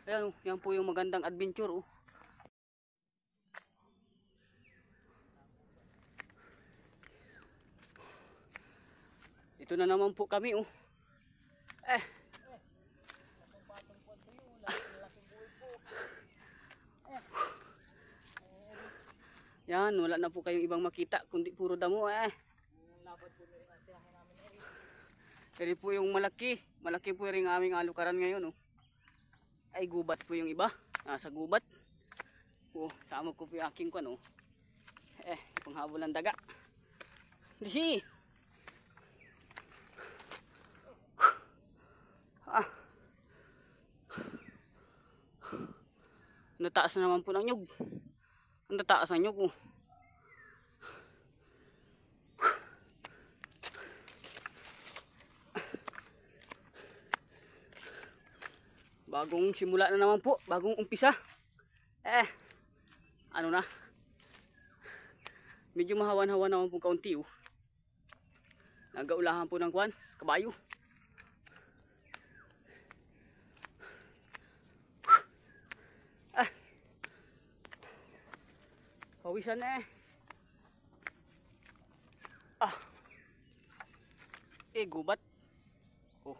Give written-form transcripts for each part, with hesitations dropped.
Ayan oh, yan po yung magandang adventure oh. Ito na naman po kami oh. Yan, wala na po kayong ibang makita kundi puro damo eh. Kaya po yung malaki po rin aming alukaran ngayon oh. Ay gubat po yung iba, nasa gubat. Oh, sama ko po yung aking kwan oh. Panghabol ng daga. Disi. Nataas na naman po ng nyug. Ang nataas ng nyug oh. Bagong simula na naman po, bagong umpisa. Ano na? Medyo mahawan-hawan naman po kaunti oh. Nagaulahan po ng kwan, kabayo. Pawisan na gubat. Oh.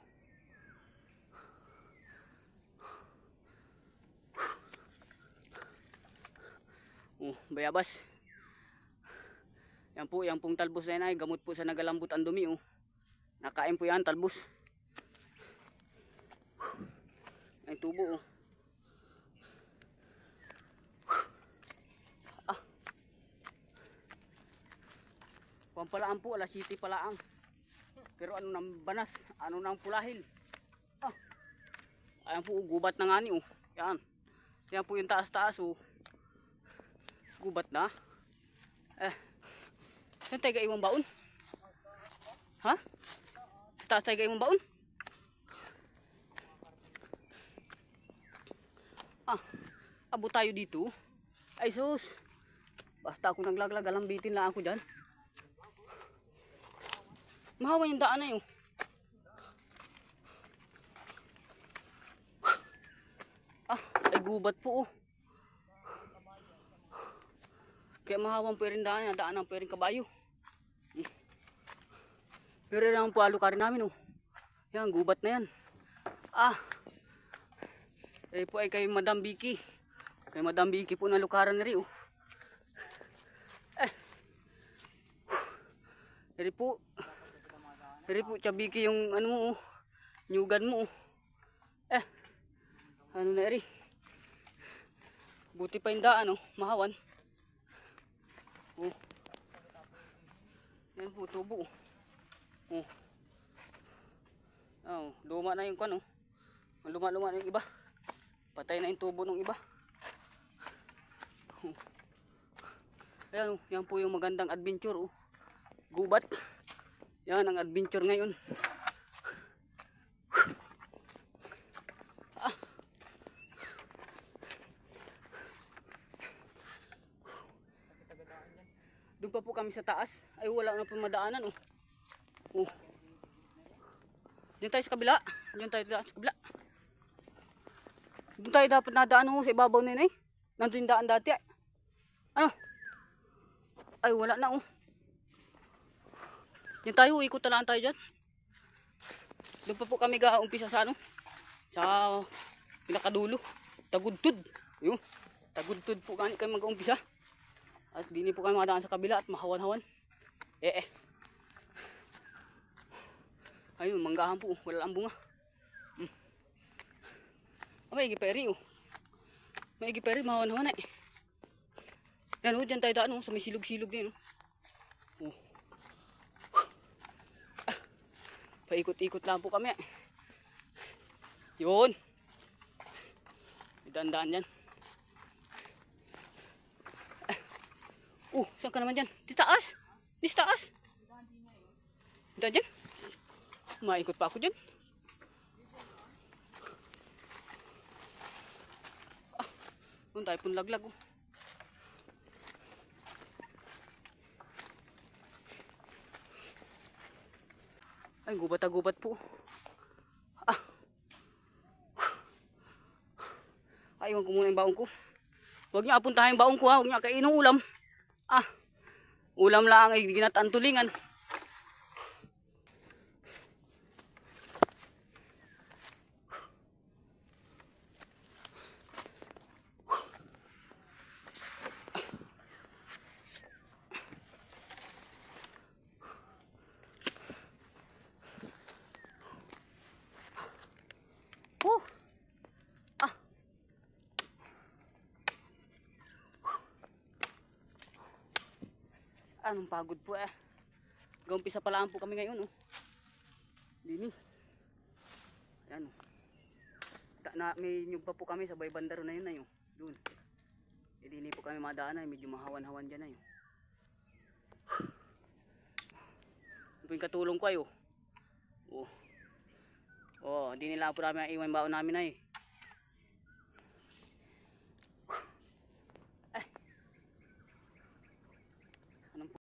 Bayabas. Yan pong talbos na yan ay gamot po sa nagalambot ang dumi oh. Nakain po yan talbos. Ay tubo oh. Kuwan palaan po, alas 7 palaang. Pero ano nang banas, ano nang pulahil. Ayan po, gubat na nga ni oh. Yan. Yan po yung taas-taas oh. Gubat na. Saan tayo gaiwang baon? Ha? Sa taas tayo gaiwang baon? Abo tayo dito. Ay sus. Basta ako naglaglag, alambitin lang ako dyan. Mahawan yung daan na yun. Ay gubat po oh. Kaya mahawan po rin daan ng po rin kabayo. Pero naman po alukarin namin oh. Yan, gubat na yan. Po ay kay Madam Vicky. Kay Madam Vicky po na lukaran na rin oh. Dari po, Chabiki yung ano mo oh, nyugan mo oh. Ano na eri. Buti pa yung daan oh, mahawan. Oh. Yan po, tubo oh. Luma na yung kan oh. Luma-luma na yung iba. Patay na yung tubo ng iba. Ayan oh, yan po yung magandang adventure oh. Gubat. Yan ang adventure ngayon. Doon pa po kami sa taas. Ay wala na po madaanan oh. Diyan tayo sa kabila. Diyan tayo sa kabila. Doon tayo dapat nadaan oh, sa ibabaw na yun eh. Nandun yung daan dati ay. Ano? Ay wala na oh. Yan tayo, ikot talaan tayo dyan. Doon pa po kami umpisa sa ano, sa pinakadulo. Tagudtod. Yun. Tagudtod po kami mag-umpisa. At dini po kami makadaan sa kabila at mahawan-hawan. Ayun, manggahan po. Wala lang bunga. May igiperi oh. May igiperi, mahawan-hawan eh. Yan oh, dyan tayo daan oh, sa may silog-silog din oh. Paikot-ikot lang po kami. Yun. Daan-daan yan. Saan ka naman dyan? Di taas. Di taas. Daan dyan. Maikot pa ako dyan. Doon tayo pong laglag oh. Ay, gubat po. Ayun ko muna yung baon ko. Huwag niyo apuntahan yung baon ko ha. Huwag niyo kainin ulam. Ah, ulam lang ay ginataan tulingan. Anong pagod po eh. Gaumpisa pa lang po kami ngayon oh. Dini. Ayan oh. May nyug pa po kami sa bandaro na yun na yun. Doon. Dini po kami madaan ay medyo mahawan-hawan dyan na yun. Ito po yung katulong ko ay oh. Oh. Oh, di nila po namin iwan baon namin ay.